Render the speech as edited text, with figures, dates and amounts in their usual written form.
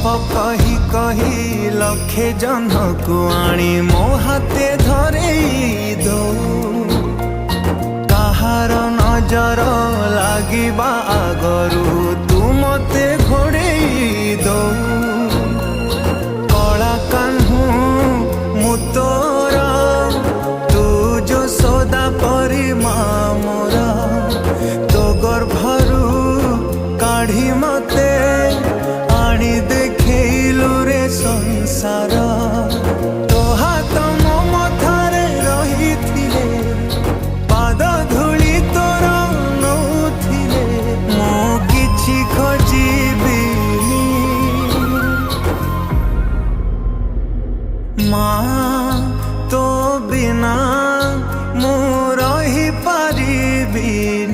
गप कही कही लखे जन को आनी मो हाथे धरेई दो कहार नजर लागिबा आगरू तू मते घोड़ेई दो कला कान्हू मु तोरा तू जो सदा परी मोरा तो गर्भरू काढ़ी मते आनी देखैलु रे संसार तो हाथ मो मथारे रहिथिले पाद धूली तोर नौथिले मो किछि खोजिबिनी माँ तो बिना मु रही पारिबिनी।